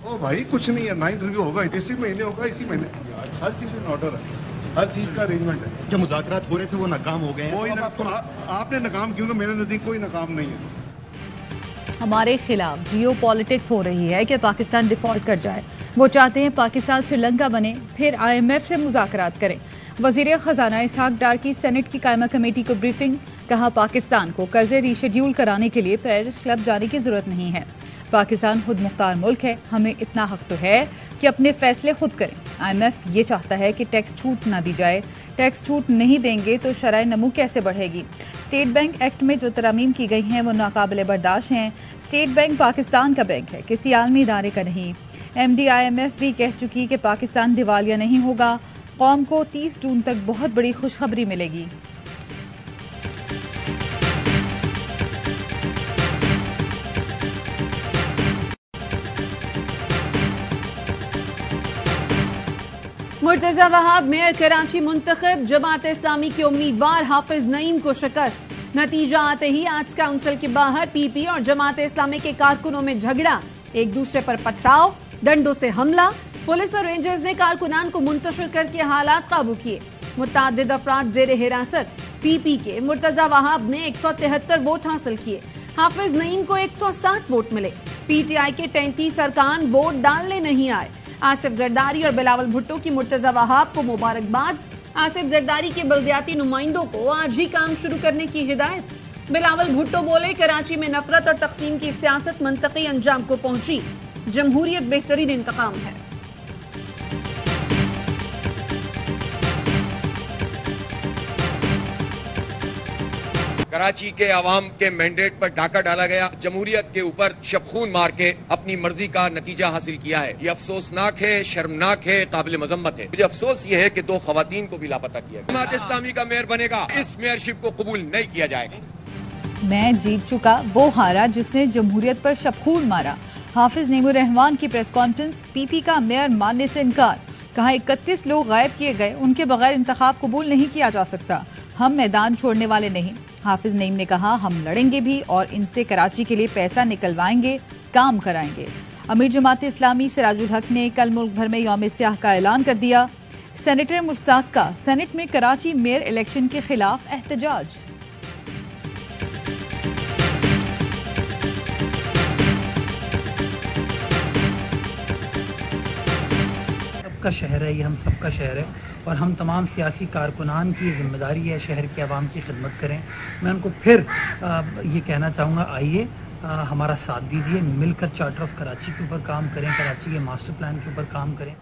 ओ भाई कुछ नहीं है, 9th रिव्यू होगा, इसी महीने होगा, इसी महीने। हर चीज इन ऑर्डर है, हर चीज का अरेंजमेंट है। जो मुज़ाकरात हो रहे थे वो नाकाम हो गए हैं। आपने नाकाम क्यों? मेरे नजदीक कोई नाकाम नहीं है। हमारे खिलाफ जियो पॉलिटिक्स हो रही है कि पाकिस्तान डिफॉल्ट कर जाए। वो चाहते हैं पाकिस्तान श्रीलंका बने, फिर IMF से मुज़ाकरात करें। वज़ीर ख़जाना इसहाक डार की सेनेट की कायमा कमेटी को ब्रीफिंग। कहा पाकिस्तान को कर्जे रीशेड्यूल कराने के लिए पेरिस क्लब जाने की जरूरत नहीं है। पाकिस्तान खुद मुख्तार मुल्क है, हमें इतना हक तो है कि अपने फैसले खुद करें। IMF ये चाहता है कि टैक्स छूट ना दी जाए। टैक्स छूट नहीं देंगे तो शरह नमू कैसे बढ़ेगी। स्टेट बैंक एक्ट में जो तरामीम की गई हैं वो नाकाबिले बर्दाश्त हैं। स्टेट बैंक पाकिस्तान का बैंक है, किसी आलमी इदारे का नहीं। MD IMF भी कह चुकी कि पाकिस्तान दिवालिया नहीं होगा। कौम को 30 जून तक बहुत बड़ी खुशखबरी मिलेगी। मुर्तजा वहाब मेयर कराची मुंतखब। जमात इस्लामी के उम्मीदवार हाफिज नईम को शिकस्त। नतीजा आते ही आर्ट्स काउंसिल के बाहर PP और जमात इस्लामी के कारकुनों में झगड़ा, एक दूसरे पर पथराव, डंडों से हमला। पुलिस और रेंजर्स ने कारकुनान को मुंतशिर करके हालात काबू किए। मुतअद्दिद अफराद जेर हिरासत। PP के मुर्तजा वहाब ने 173 वोट हासिल किए। हाफिज नईम को 160 वोट मिले। PTI के 33 अरकान वोट डालने नहीं आए। आसिफ जरदारी और बिलावल भुट्टो की मुर्तजा वहाब को मुबारकबाद। आसिफ जरदारी के बल्दियाती नुमाइंदों को आज ही काम शुरू करने की हिदायत। बिलावल भुट्टो बोले कराची में नफरत और तकसीम की सियासत मंतकी अंजाम को पहुंची। जमहूरियत बेहतरीन इंतकाम है। कराची के आवाम के मैंडेट पर डाका डाला गया। जमहूरियत के ऊपर शबखून मार के अपनी मर्जी का नतीजा हासिल किया है। ये अफसोसनाक है, शर्मनाक है, काबिल मजम्मत है। मुझे अफसोस ये है कि 2 खवातीन को भी लापता किया गया। जमात इस्लामी का मेयर बनेगा, इस मेयरशिप को कबूल नहीं किया जाएगा। मैं जीत चुका, वो हारा जिसने जमहूरियत पर शबखून मारा। हाफिज नईमुर रहमान की प्रेस कॉन्फ्रेंस। PP का मेयर मानने से इनकार। कहा 31 लोग गायब किए गए, उनके बगैर इंतखाब कबूल नहीं किया जा सकता। हम मैदान छोड़ने वाले नहीं। हाफिज नईम ने कहा हम लड़ेंगे भी और इनसे कराची के लिए पैसा निकलवाएंगे, काम कराएंगे। अमीर जमात इस्लामी सिराजुल हक ने कल मुल्क भर में यौम स्याह का ऐलान कर दिया। सेनेटर मुश्ताक का सेनेट में कराची मेयर इलेक्शन के खिलाफ एहतजाज। सबका शहर है, ये हम सबका शहर है और हम तमाम सियासी कारकुनान की जिम्मेदारी है शहर के आवाम की खिदमत करें। मैं उनको फिर ये कहना चाहूँगा, आइए हमारा साथ दीजिए, मिलकर चार्टर ऑफ कराची के ऊपर काम करें, कराची के मास्टर प्लान के ऊपर काम करें।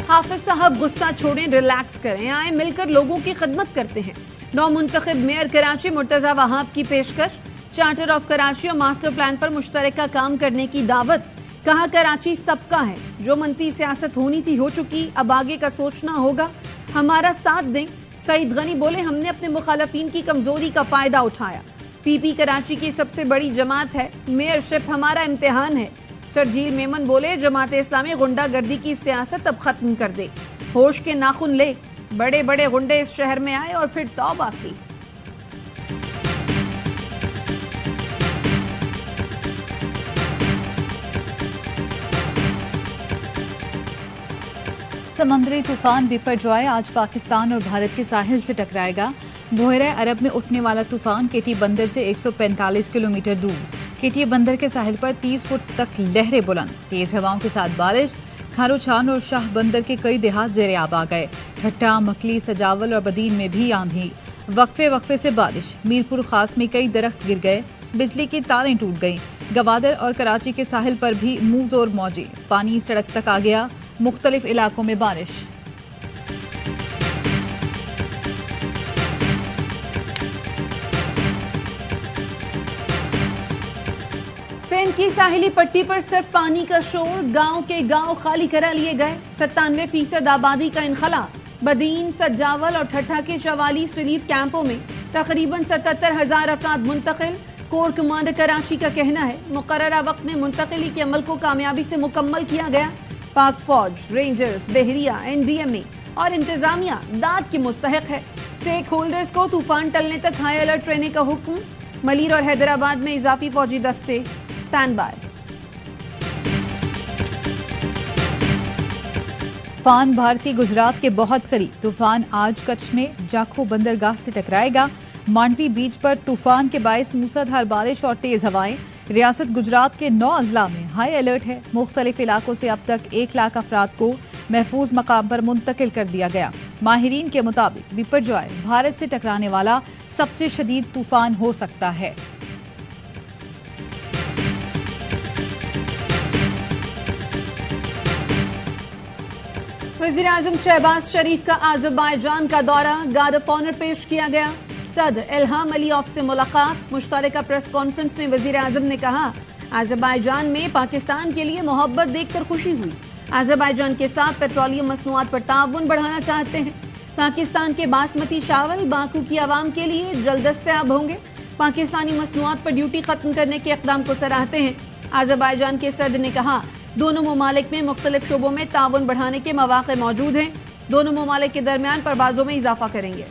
हाफिज साहब गुस्सा छोड़ें, रिलैक्स करें, आए मिलकर लोगों की खिदमत करते हैं। नौ मुंतखब मेयर कराची मुर्तजा वहाब की पेशकश। चार्टर ऑफ कराची और मास्टर प्लान पर मुश्तरका काम करने की दावत। कहा कराची सबका है, जो मनफी सियासत होनी थी हो चुकी, अब आगे का सोचना होगा, हमारा साथ दें। सईद गनी बोले हमने अपने मुखालफिन की कमजोरी का फायदा उठाया। PP कराची की सबसे बड़ी जमात है, मेयरशिप हमारा इम्तिहान है। शर्जील मेमन बोले जमात इस्लामी गुंडागर्दी की सियासत अब खत्म कर दे, होश के नाखुन ले। बड़े बड़े गुंडे इस शहर में आए और फिर तौबा की। समंदरी तूफान बिपरजॉय आज पाकिस्तान और भारत के साहिल से टकराएगा। बहरे अरब में उठने वाला तूफान केटी बंदर से 145 किलोमीटर दूर। केटी बंदर के साहिल पर 30 फुट तक लहरें बुलंद, तेज हवाओं के साथ बारिश। खारोछान और शाह बंदर के कई देहात जेरे आब आ गए। ठट्टा, मकली, सजावल और बदीन में भी आंधी, वक्फे वक्फे से बारिश। मीरपुर खास में कई दरख्त गिर गए, बिजली की तारें टूट गईं। गवादर और कराची के साहिल पर भी मुंह जोर मौजे, पानी सड़क तक आ गया। मुख्तलिफ इलाकों में बारिश। सिंध की साहिली पट्टी पर सिर्फ पानी का शोर, गांव के गांव खाली करा लिए गए। 97% आबादी का इनखला। बदीन, सज्जावल और ठट्ठा के 44 रिलीफ कैंपों में तकरीबन 77,000 अफराद मुंतकिल। कोर कमांडर कराची का कहना है मुकर्ररा वक्त में मुंतकिली के अमल को कामयाबी से मुकम्मल किया गया। पाक फौज, रेंजर्स, बहरिया, NDMA और इंतजामिया दाद की मुस्तहक है। स्टेक होल्डर्स को तूफान टलने तक हाई अलर्ट रहने का हुक्म। मलीर और हैदराबाद में इजाफी फौजी दस्ते स्टैंड बाय। तूफान भारतीय गुजरात के बहुत करीब। तूफान आज कच्छ में जाखो बंदरगाह से टकराएगा। मांडवी बीच पर तूफान के बायस मूसलाधार बारिश और तेज हवाएं। रियासत गुजरात के 9 अजला में हाई अलर्ट है। मुख्तलिफ इलाकों से अब तक 1 लाख अफराद को महफूज मकाम पर मुंतकिल कर दिया गया। माहिरीन के मुताबिक बिपरजॉय भारत से टकराने वाला सबसे शदीद तूफान हो सकता है। वज़ीर-ए-आज़म शहबाज शरीफ का अज़रबैजान का दौरा, गार्ड ऑफ ऑनर पेश किया गया। सदर इल्हाम अलीयॉफ से मुलाकात। मुश्तरका प्रेस कॉन्फ्रेंस में वज़ीर-ए-आज़म ने कहा, अज़रबैजान में पाकिस्तान के लिए मोहब्बत देखकर खुशी हुई। अज़रबैजान के साथ पेट्रोलियम मसनूआत पर ताउन बढ़ाना चाहते हैं। पाकिस्तान के बासमती चावल बाकू की आवाम के लिए जल्द दस्तयाब होंगे। पाकिस्तानी मसनूआत पर ड्यूटी खत्म करने के इक़दाम को सराहते हैं। अज़रबैजान के सदर ने कहा, दोनों ममालिक में मुख्तलिफ शोबों में ताउन बढ़ाने के मौक़े मौजूद हैं। दोनों ममालिक के दरमियान परवाज़ों में इजाफा करेंगे।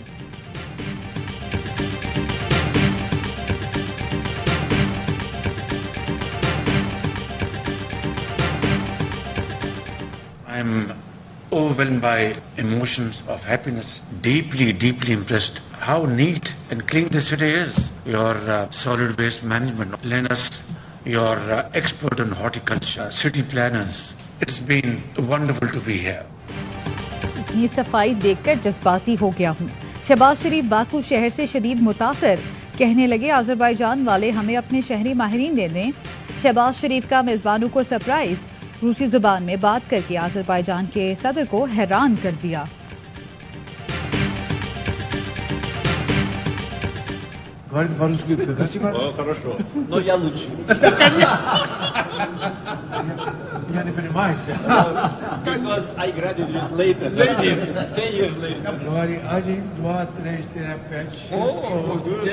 I am overwhelmed by emotions of happiness, deeply impressed how neat and clean the city is. Your solid waste management lend us your expert on horticulture, city planners. It's been wonderful to be here. इतनी सफाई देखकर जज्बाती हो गया हूँ। शहबाज शरीफ Baku शहर से शदीद मुतासर, कहने लगे अज़रबैजान वाले हमें अपने शहरी माहिरीन दे दें। शहबाज शरीफ का मेज़बानों को सरप्राइज, रूसी जुबान में बात करके अज़रबैजान के सदर को हैरान कर दिया। Говорит по-русски красиво? Хорошо, но я лучше. Я не понимаю. Because I graduated later. 10 years later. Говори 1, 2, 3, 4, 5, 6. Oh, good.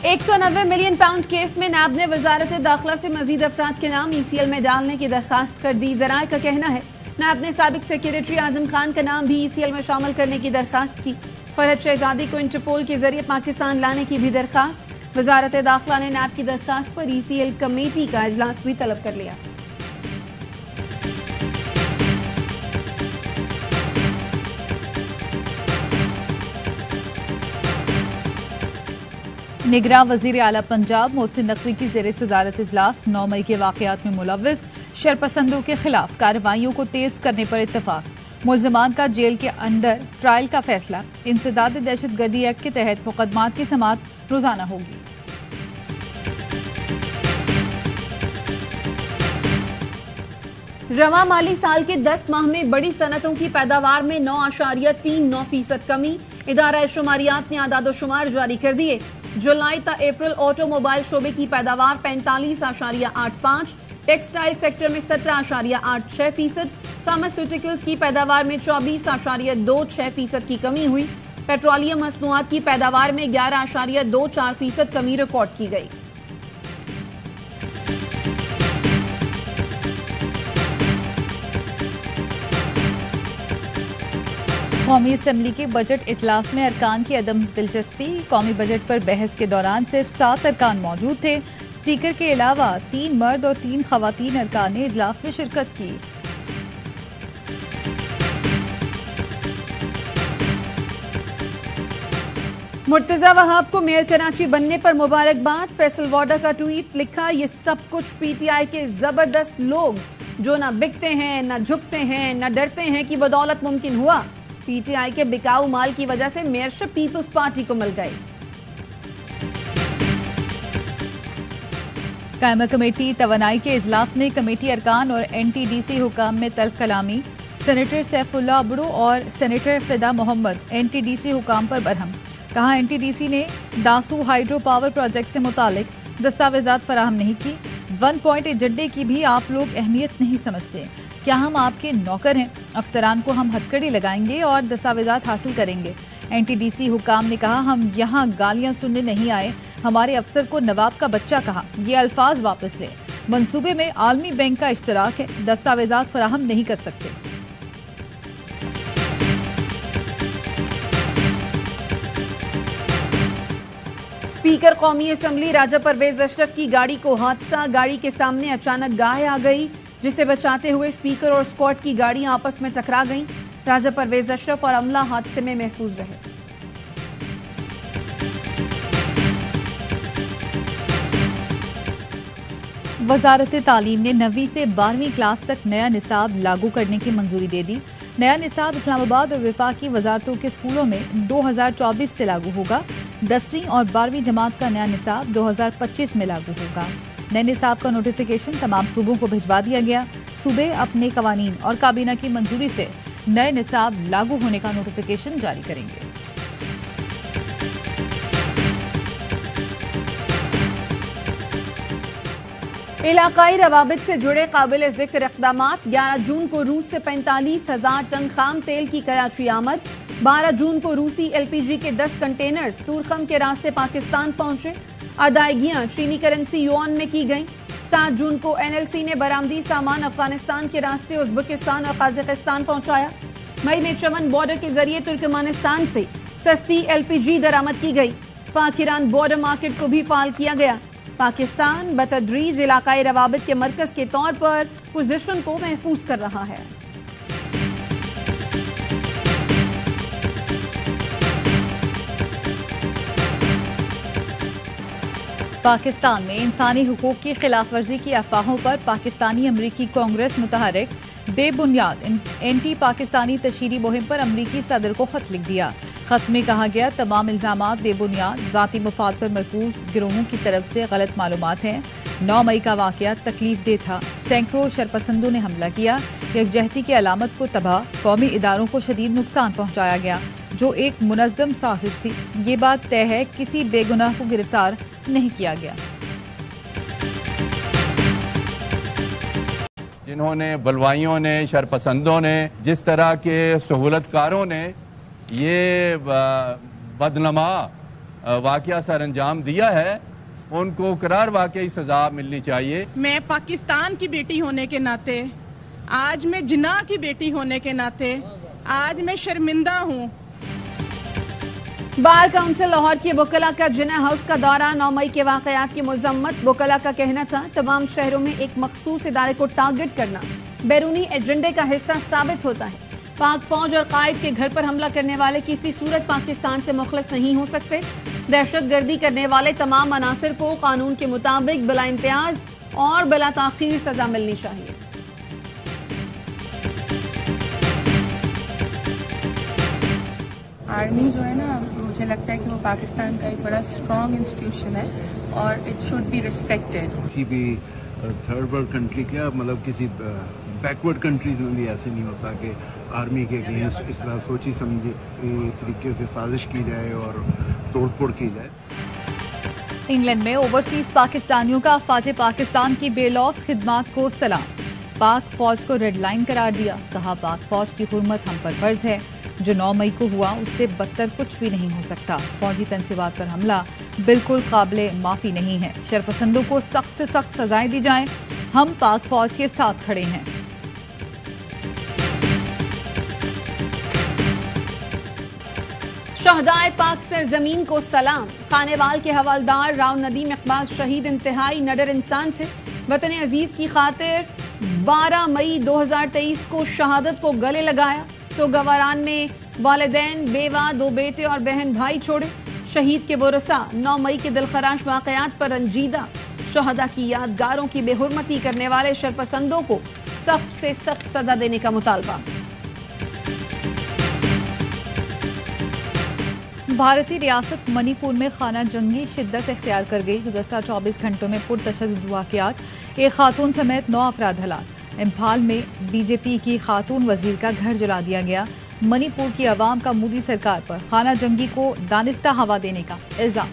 190 million pound case में नैब ने वजारत दाखिला से मजीद अफराद के नाम ECL में डालने की दरखास्त कर दी। ज़राए का कहना है, नैब ने साबिक सेक्रेटरी आजम खान का नाम भी ECL में शामिल करने की दरखास्त की। फरहद शहजादी को इंटरपोल के जरिए पाकिस्तान लाने की भी दरखास्त। वजारत दाखिला ने नैब की दरखास्त पर ECL कमेटी का इजलास भी तलब कर लिया। निगरां वजीर आला पंजाब मोहसिन नकवी की ज़ेर सदारत इजलास। 9 मई के वाक़यात में मुलव्विस शरपसंदों के खिलाफ कार्रवाइयों को तेज करने पर इत्तफाक। मुल्ज़िमान का जेल के अंदर ट्रायल का फैसला। इंसदाद दहशतगर्दी एक्ट के तहत मुकदमात की समाअत रोजाना होगी। रवां माली साल के 10 माह में बड़ी सनतों की पैदावार में 9.39% कमी। इदारा शुमारियात ने आदादोशुमार जारी कर दिए। जुलाई ता अप्रैल ऑटोमोबाइल शोबे की पैदावार 45.85, टेक्सटाइल सेक्टर में 17.86%, फार्मास्यूटिकल्स की पैदावार में 24.26% की कमी हुई। पेट्रोलियम मसनूआत की पैदावार में 11.24% कमी रिकॉर्ड की गई। कौमी असम्बली के बजट इजलास में अरकान की अदम दिलचस्पी। कौमी बजट पर बहस के दौरान सिर्फ 7 अरकान मौजूद थे। स्पीकर के अलावा 3 मर्द और 3 खवातीन अरकान ने इजलास में शिरकत की। मुर्तजा वहाब को मेयर कराची बनने पर मुबारकबाद। फैसल वाडा का ट्वीट लिखा, ये सब कुछ PTI के जबरदस्त लोग जो न बिकते हैं, न झुकते हैं, न डरते हैं की बदौलत मुमकिन हुआ। PTI के बिकाऊ माल की वजह से मेयरशिप पीपल्स पार्टी को मिल गई। कायमा कमेटी तवानाई के इजलास में कमेटी अरकान और NTDC हुकाम में तल्ख कलामी। सेनेटर सैफुल्लाह अबड़ो और सेनेटर फिदा मोहम्मद NTDC हुकाम पर बरहम। कहा, NTDC ने दासू हाइड्रो पावर प्रोजेक्ट से मुतालिक दस्तावेजात फराहम नहीं की। 1 पॉइंट एजेंडे की भी आप लोग अहमियत नहीं समझते। क्या हम आपके नौकर हैं? अफसरान को हम हथकड़ी लगाएंगे और दस्तावेजात हासिल करेंगे। NTDC हुकाम ने कहा, हम यहाँ गालियां सुनने नहीं आए। हमारे अफसर को नवाब का बच्चा कहा, ये अल्फाज वापस ले। मंसूबे में आलमी बैंक का इश्तराक है, दस्तावेजात फराहम नहीं कर सकते। स्पीकर कौमी असम्बली राजा परवेज अशरफ की गाड़ी को हादसा। गाड़ी के सामने अचानक गाय आ गई। जिसे बचाते हुए स्पीकर और स्क्वाड की गाड़ियां आपस में टकरा गईं। राजा परवेज अशरफ और अमला हादसे में महफूज रहे। वजारत तालीम ने 9वीं से 12वीं क्लास तक नया निसाब लागू करने की मंजूरी दे दी। नया निसाब इस्लामाबाद और वफाकी वजारतों के स्कूलों में 2024 से लागू होगा। 10वीं और 12वीं जमात का नया निसाब 2025 में लागू होगा। नए निसाब का नोटिफिकेशन तमाम सूबों को भिजवा दिया गया। सूबे अपने कवानीन और काबीना की मंजूरी से नए निसाब लागू होने का नोटिफिकेशन जारी करेंगे। इलाकाई रवाबित से जुड़े काबिल जिक्र इक़दामात। 11 जून को रूस से 45,000 टन खाम तेल की कराची आमद। 12 जून को रूसी LPG के 10 कंटेनर्स तुर्कम के रास्ते पाकिस्तान पहुंचे। अदायगियां चीनी करेंसी युआन में की गईं। 7 जून को NLC ने बरामदी सामान अफगानिस्तान के रास्ते उज्बेकिस्तान और कजाकिस्तान पहुंचाया। मई में चमन बॉर्डर के जरिए तुर्कमानिस्तान से सस्ती LPG दरामद की गई। पाक ईरान बॉर्डर मार्केट को भी फाल किया गया। पाकिस्तान बतदरीज इलाकाई रवाबित के मरकज के तौर पर पोजीशन को महफूज कर रहा है। पाकिस्तान में इंसानी हुकूक की खिलाफ वर्जी की अफवाहों पर पाकिस्तानी अमरीकी कांग्रेस मुतहरिक बेबुनियाद एंटी पाकिस्तानी तशहीरी मुहिम पर अमरीकी सदर को खत लिख दिया। खत में कहा गया तमाम इल्जामात बेबुनियाद जाती मफाद पर मरकूज गिरोहों की तरफ से गलत मालूमात हैं। 9 मई का वाकया तकलीफ दे था। सैकड़ों शरपसंदों ने हमला किया। यकजहती की अलामत को तबाह, कौमी इदारों को शदीद नुकसान पहुंचाया गया जो एक मुनज़्ज़म साजिश थी। ये बात तय है किसी बेगुनाह को गिरफ्तार नहीं किया गया। जिन्होंने बलवाइयों ने शरपसंदों ने जिस तरह के सहूलतकारों ने ये बदनमा वाकया सर अंजाम दिया है उनको करार वाकई सजा मिलनी चाहिए। मैं पाकिस्तान की बेटी होने के नाते, आज मैं जिन्ना की बेटी होने के नाते आज मैं शर्मिंदा हूँ। बार काउंसिल लाहौर के वकला का जिन्ना हाउस का दौरा। 9 मई के वाकयात की मजम्मत। वकला का कहना था तमाम शहरों में एक मखसूस इदारे को टारगेट करना बैरूनी एजेंडे का हिस्सा साबित होता है। पाक फौज और कायद के घर पर हमला करने वाले किसी सूरत पाकिस्तान से मुखलिस नहीं हो सकते। दहशतगर्दी करने वाले तमाम अनासर को कानून के मुताबिक बिला इम्तियाज और बिला ताखीर सजा मिलनी चाहिए। आर्मी जो है ना, मुझे लगता है कि वो पाकिस्तान का एक बड़ा स्ट्रॉन्ग इंस्टीट्यूशन है और इट शुड बी रिस्पेक्टेड। किसी भी थर्ड वर्ल्ड कंट्री का मतलब किसी बैकवर्ड कंट्रीज में भी ऐसे नहीं होता कि आर्मी के अगेंस्ट इस तरह सोची समझी तरीके से साजिश की जाए और तोड़फोड़ की जाए। इंग्लैंड में ओवरसीज पाकिस्तानियों का अफवाज पाकिस्तान की बेलौस खिदमात को सलाम। पाक फौज को रेड लाइन करार दिया। कहा पाक फौज की हुर्मत हम पर फर्ज है। जो 9 मई को हुआ उससे बदतर कुछ भी नहीं हो सकता। फौजी तनसीबात पर हमला बिल्कुल काबिले माफी नहीं है। शरपसंदों को सख्त से सख्त सजाएं दी जाएं। हम पाक फौज के साथ खड़े हैं। शहदाए पाक सरजमीन को सलाम। खानेवाल के हवालदार राव नदीम इकबाल शहीद इंतहाई नडर इंसान थे। वतन अजीज की खातिर 12 मई 2023 को शहादत को गले लगाया। गवारान में वालिदैन, बेवा, 2 बेटे और बहन भाई छोड़े। शहीद के बोरसा 9 मई के दिलखराश वाकयात पर रंजीदा। शहदा की यादगारों की बेहुरमती करने वाले शरपसंदों को सख्त से सख्त सजा देने का मुतालबा। भारतीय रियासत मणिपुर में खाना जंगी शिद्दत इख्तियार कर गई। गुज़श्ता 24 घंटों में पुरतशद्दुद वाकयात, एक खातून समेत 9 अफराद हलाक। इम्फाल में बीजेपी की खातून वजीर का घर जला दिया गया। मणिपुर की आवाम का मोदी सरकार पर खाना जंगी को दानिस्ता हवा देने का इल्जाम।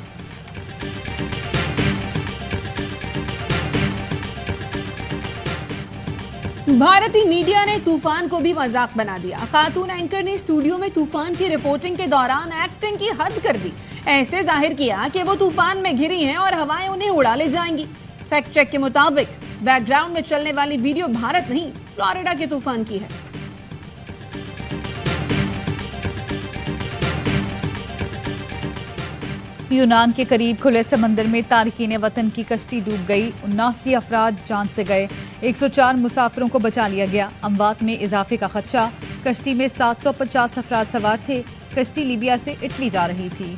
भारतीय मीडिया ने तूफान को भी मजाक बना दिया। खातून एंकर ने स्टूडियो में तूफान की रिपोर्टिंग के दौरान एक्टिंग की हद कर दी। ऐसे जाहिर किया कि वो तूफान में घिरी हैं और हवाएं उन्हें उड़ा ले जाएंगी। फैक्ट चेक के मुताबिक बैकग्राउंड में चलने वाली वीडियो भारत नहीं, फ्लोरिडा के तूफान की है। यूनान के करीब खुले समंदर में तारकीन वतन की कश्ती डूब गई। 79 अफराद जान से गए। 104 मुसाफिरों को बचा लिया गया। अमवात में इजाफे का खदशा। कश्ती में 750 अफराद सवार थे। कश्ती लीबिया से इटली जा रही थी।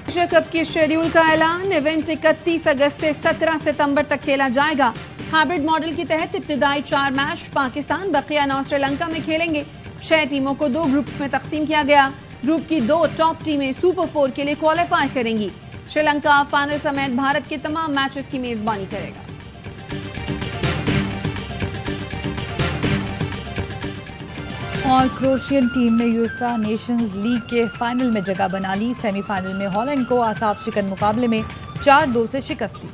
एशिया कप के शेड्यूल का ऐलान। इवेंट 31 अगस्त से 17 सितंबर तक खेला जाएगा। हाइब्रिड मॉडल के तहत इब्तिदाई 4 मैच पाकिस्तान, बकियाना और श्रीलंका में खेलेंगे। 6 टीमों को 2 ग्रुप्स में तकसीम किया गया। ग्रुप की 2 टॉप टीमें सुपर 4 के लिए क्वालिफाई करेंगी। श्रीलंका फाइनल समेत भारत के तमाम मैचेस की मेजबानी करेगा। और क्रोएशियन टीम ने यूएफए नेशंस लीग के फाइनल में जगह बना ली। सेमीफाइनल में हॉलैंड को आसाफ शिकन मुकाबले में 4-2 से शिकस्त दी।